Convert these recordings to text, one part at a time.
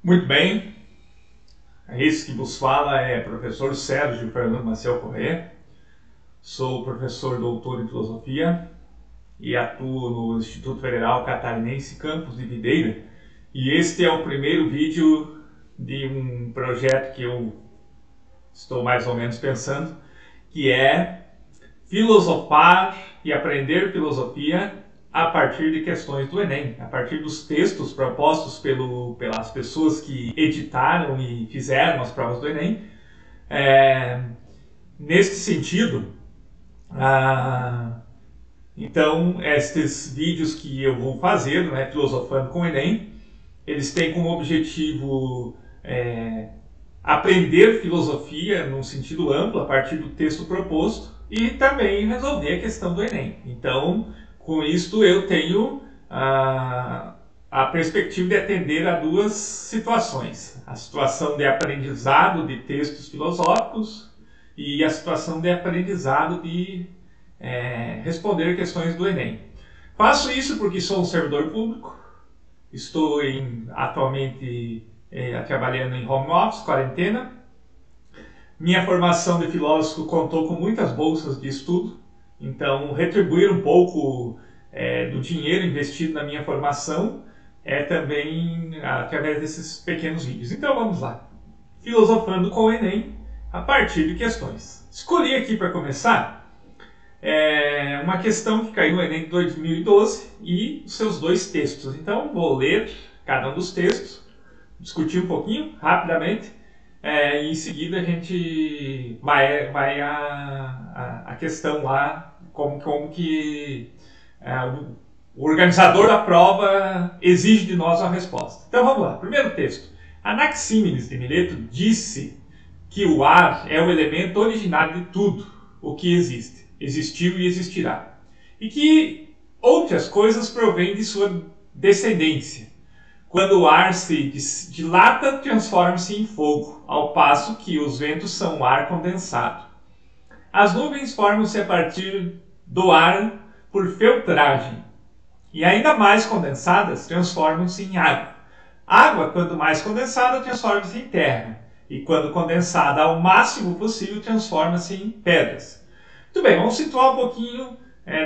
Muito bem, esse que vos fala é professor Sérgio Fernando Maciel Corrêa. Sou professor doutor em filosofia e atuo no Instituto Federal Catarinense Campus de Videira. E este é o primeiro vídeo de um projeto que eu estou mais ou menos pensando, que é filosofar e aprender filosofia a partir de questões do Enem, a partir dos textos propostos pelas pessoas que editaram e fizeram as provas do Enem. Neste sentido, então, estes vídeos que eu vou fazer, né, filosofando com o Enem, eles têm como objetivo aprender filosofia num sentido amplo, a partir do texto proposto, e também resolver a questão do Enem. Então, com isto eu tenho a perspectiva de atender a duas situações. A situação de aprendizado de textos filosóficos e a situação de aprendizado de responder questões do Enem. Faço isso porque sou um servidor público, estou atualmente trabalhando em home office, quarentena. Minha formação de filósofo contou com muitas bolsas de estudo, então retribuir um pouco do dinheiro investido na minha formação é também através desses pequenos vídeos. Então vamos lá, filosofando com o Enem a partir de questões. Escolhi aqui para começar uma questão que caiu no Enem de 2012 e os seus dois textos. Então vou ler cada um dos textos, discutir um pouquinho rapidamente, e em seguida a gente vai a questão lá, como que o organizador da prova exige de nós uma resposta. Então vamos lá, primeiro texto. Anaxímenes de Mileto disse que o ar é o elemento originário de tudo o que existe, existiu e existirá, e que outras coisas provêm de sua descendência. Quando o ar se dilata, transforma-se em fogo, ao passo que os ventos são ar condensado. As nuvens formam-se a partir do ar por filtragem, e ainda mais condensadas transformam-se em água. Água, quando mais condensada, transforma-se em terra, e quando condensada ao máximo possível, transforma-se em pedras. Muito bem, vamos situar um pouquinho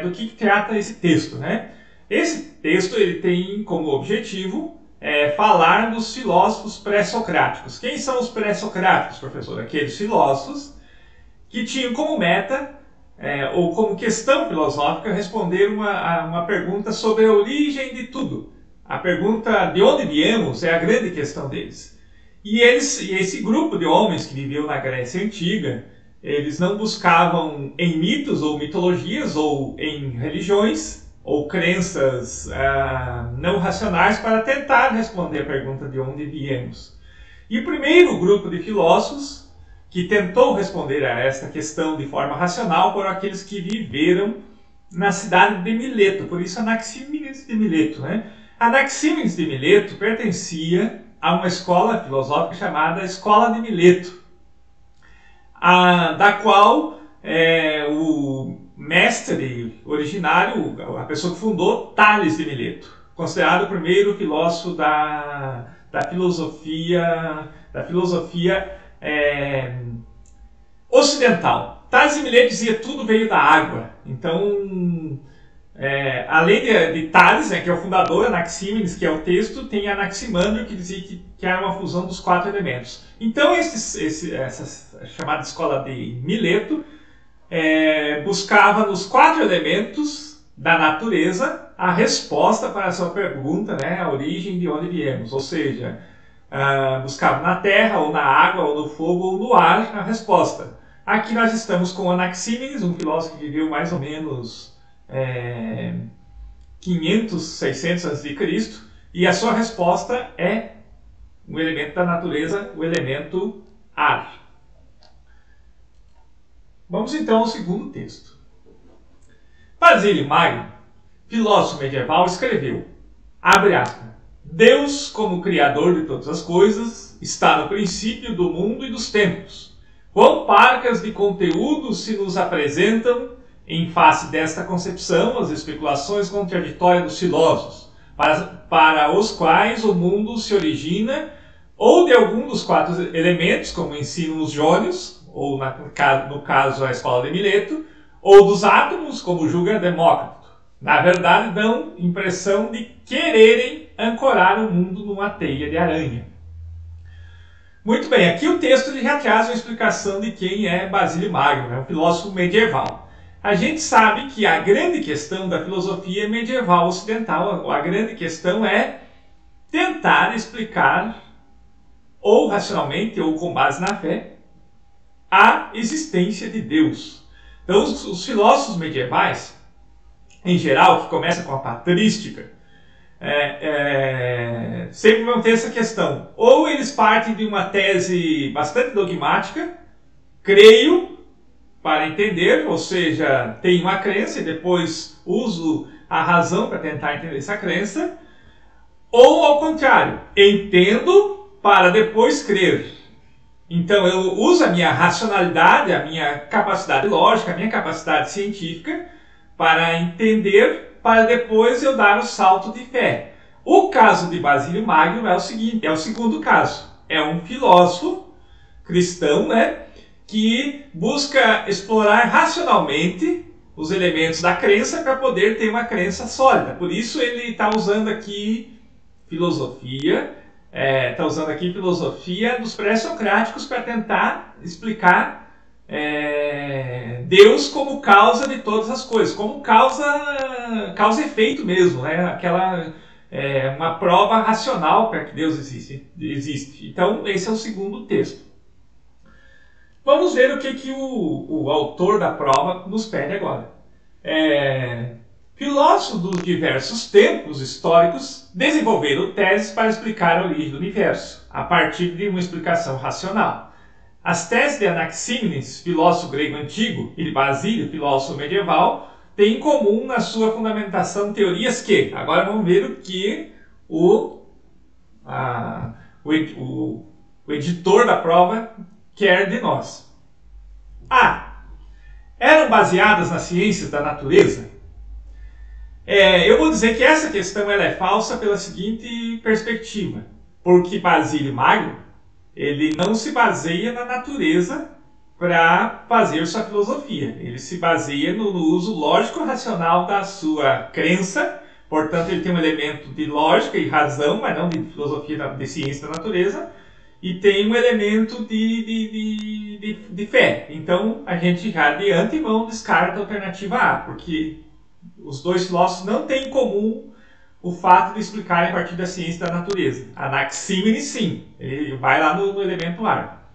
do que trata esse texto, né? Esse texto ele tem como objetivo falar dos filósofos pré-socráticos. Quem são os pré-socráticos, professor? Aqueles filósofos que tinham como meta, ou como questão filosófica, responder uma pergunta sobre a origem de tudo. A pergunta de onde viemos é a grande questão deles. E esse grupo de homens que viveu na Grécia Antiga, eles não buscavam em mitos ou mitologias ou em religiões ou crenças não racionais para tentar responder a pergunta de onde viemos. E o primeiro grupo de filósofos que tentou responder a esta questão de forma racional foram aqueles que viveram na cidade de Mileto, por isso Anaxímenes de Mileto, né? Anaxímenes de Mileto pertencia a uma escola filosófica chamada Escola de Mileto, da qual o mestre originário, a pessoa que fundou, Tales de Mileto, considerado o primeiro filósofo da filosofia ocidental. Tales de Mileto dizia que tudo veio da água. Então, além de Tales, que é o fundador, Anaxímenes, que é o texto, tem Anaximandro, que dizia que era uma fusão dos 4 elementos. Então, essa chamada escola de Mileto buscava nos 4 elementos da natureza a resposta para a sua pergunta, né, a origem de onde viemos. Ou seja, buscava na terra, ou na água, ou no fogo, ou no ar a resposta. Aqui nós estamos com Anaxímenes, um filósofo que viveu mais ou menos 500, 600 a.C., e a sua resposta é um elemento da natureza, o elemento ar. Vamos então ao segundo texto. Basílio Magno, filósofo medieval, escreveu, abre aspas, Deus, como criador de todas as coisas, está no princípio do mundo e dos tempos. Quão parcas de conteúdo se nos apresentam em face desta concepção as especulações contraditórias dos filósofos, para os quais o mundo se origina ou de algum dos 4 elementos, como ensinam os jônios, ou no caso a escola de Mileto, ou dos átomos, como julga Demócrito. Na verdade, dão impressão de quererem ancorar o mundo numa teia de aranha. Muito bem, aqui o texto já traz uma explicação de quem é Basílio Magno, um filósofo medieval. A gente sabe que a grande questão da filosofia medieval ocidental, a grande questão é tentar explicar, ou racionalmente, ou com base na fé, a existência de Deus. Então, os filósofos medievais, em geral, que começam com a patrística, sempre vão ter essa questão. Ou eles partem de uma tese bastante dogmática, creio para entender, ou seja, tenho uma crença e depois uso a razão para tentar entender essa crença, ou ao contrário, entendo para depois crer. Então eu uso a minha racionalidade, a minha capacidade lógica, a minha capacidade científica para entender, para depois eu dar o salto de fé. O caso de Basílio Magno é o seguinte, é o segundo caso. É um filósofo cristão, né, que busca explorar racionalmente os elementos da crença para poder ter uma crença sólida. Por isso ele está usando aqui filosofia, dos pré-socráticos para tentar explicar Deus como causa de todas as coisas, como causa e efeito mesmo, né? Uma prova racional para que Deus existe. Então, esse é o segundo texto. Vamos ver o que o autor da prova nos pede agora. Filósofos dos diversos tempos históricos desenvolveram teses para explicar a origem do universo, a partir de uma explicação racional. As teses de Anaxímenes, filósofo grego antigo, e de Basílio, filósofo medieval, têm em comum na sua fundamentação teorias que, agora vamos ver o que o editor da prova quer de nós. A. Eram baseadas nas ciências da natureza? Eu vou dizer que essa questão ela é falsa pela seguinte perspectiva, porque Basílio Magno ele não se baseia na natureza para fazer sua filosofia. Ele se baseia no uso lógico-racional da sua crença, portanto ele tem um elemento de lógica e razão, mas não de filosofia de ciência da natureza, e tem um elemento de fé. Então a gente já de antemão descarta a alternativa A, porque os dois filósofos não têm em comum o fato de explicarem a partir da ciência da natureza. Anaxímenes, sim, ele vai lá no elemento ar.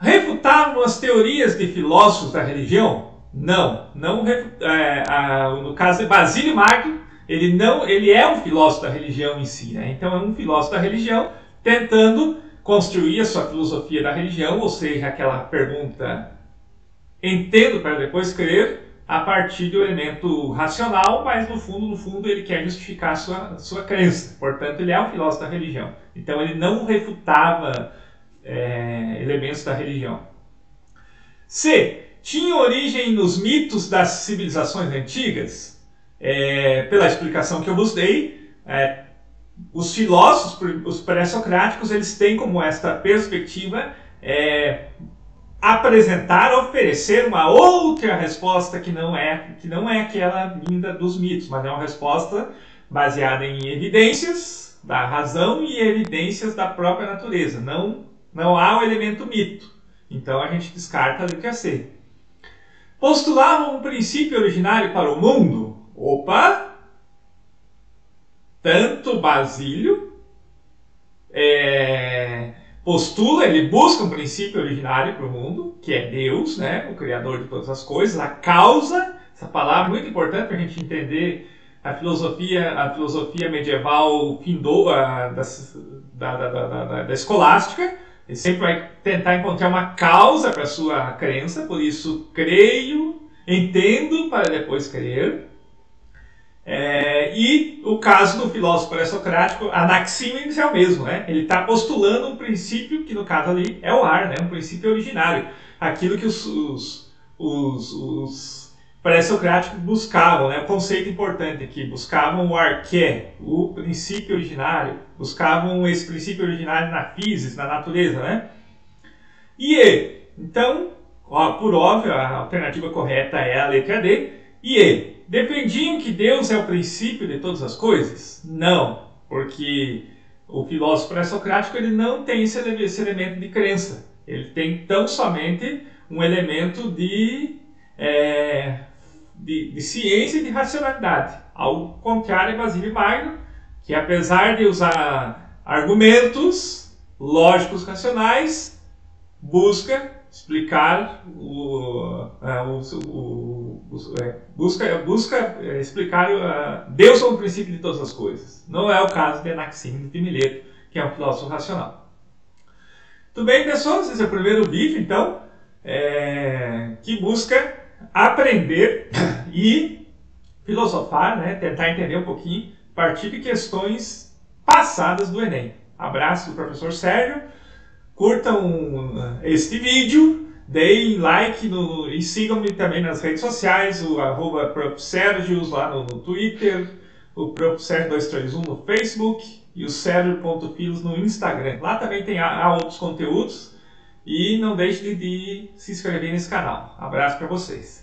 Refutavam as teorias de filósofos da religião? Não. No caso de Basílio Magno, ele é um filósofo da religião em si, né? Então é um filósofo da religião tentando construir a sua filosofia da religião, ou seja, aquela pergunta entendo para depois crer, a partir do elemento racional, mas no fundo ele quer justificar a sua crença. Portanto, ele é um filósofo da religião. Então ele não refutava elementos da religião. C. Tinha origem nos mitos das civilizações antigas? Pela explicação que eu vos dei, os filósofos, os pré-socráticos, eles têm como esta perspectiva apresentar, oferecer uma outra resposta que não é aquela vinda dos mitos, mas é uma resposta baseada em evidências da razão e evidências da própria natureza. Não há o elemento mito. Então a gente descarta a letra C. Postulavam um princípio originário para o mundo? Opa! Tanto Basílio postula, ele busca um princípio originário para o mundo, que é Deus, né, o Criador de todas as coisas, a causa, essa palavra é muito importante para a gente entender a filosofia medieval da escolástica. Ele sempre vai tentar encontrar uma causa para a sua crença, por isso creio, entendo para depois crer. E o caso do filósofo pré-socrático, Anaxímenes, é o mesmo, né? Ele está postulando um princípio que no caso ali é o ar, né? Um princípio originário, aquilo que os pré-socráticos buscavam, né, o conceito importante aqui, buscavam o arqué, o princípio originário, buscavam esse princípio originário na physis, na natureza, né? Então, por óbvio, a alternativa correta é a letra D. Defendiam que Deus é o princípio de todas as coisas? Não, porque o filósofo pré-socrático ele não tem esse elemento de crença. Ele tem tão somente um elemento de ciência e de racionalidade. Ao contrário, é Basílio e Magno, que apesar de usar argumentos lógicos racionais, busca explicar explicar Deus como princípio de todas as coisas. Não é o caso de Anaxímenes de Mileto, que é um filósofo racional. Tudo bem, pessoas? Esse é o primeiro vídeo, então, que busca aprender e filosofar, né? Tentar entender um pouquinho a partir de questões passadas do Enem. Abraço do professor Sérgio. Curtam este vídeo, deem like e sigam-me também nas redes sociais, o @profsergios lá no Twitter, o profsergio231 no Facebook e o sergio.filos no Instagram. Lá também há outros conteúdos e não deixe de se inscrever nesse canal. Abraço para vocês.